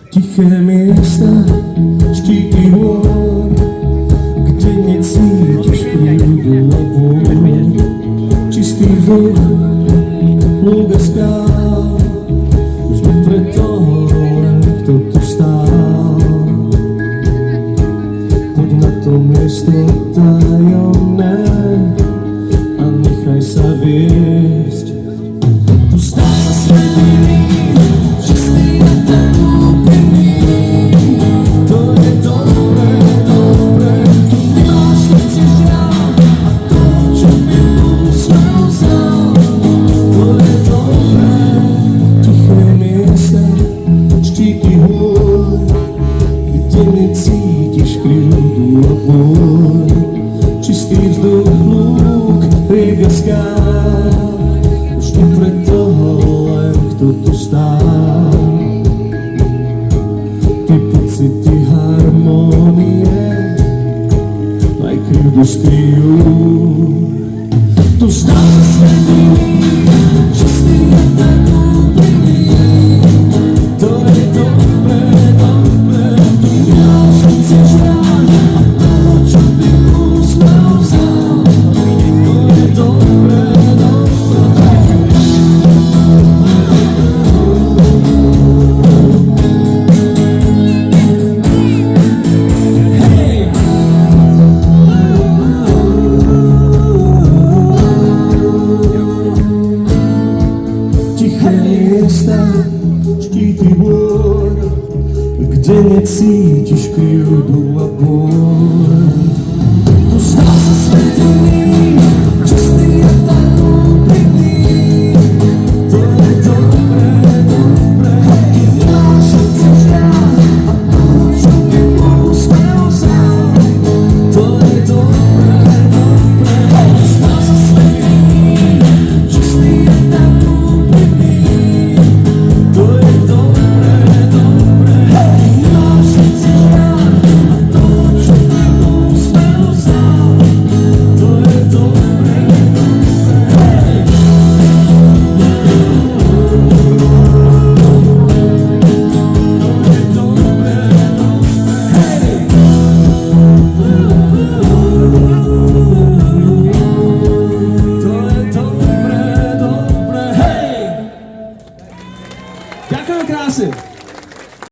Tiché miesta, štíty hôr, kde necítiš kľudu a bôľ. Čistý vzduch, lúk a skál, vždy pre toho, kto tu stál. Poď na to miesto tajomné a nechaj sa viesť. Tu zdá sa svet iný, čistý a tak úprimný. To je dobré, dobré, tu nemáš v srdci žiaľ a to, čo mi úsmev vzal. To je dobré, tiché miesta, štíty hôr, kde necítiš kľudu a bôľ. Čistý vzduch, lúk, riek a skál, vždy pre toho len, kto tu stál. Ty pocity harmónie aj kľudu skryjú. Tu zdá sa svet iný, čistý a tak úprimný. To je dobré, dobré, tu nemáš v srdci žiaľ a to, čo by úsmev vzal. To je dobré, dobré. Hej! Tiché miesta, štíty hôr, kde necítiš kľudu a bôľ.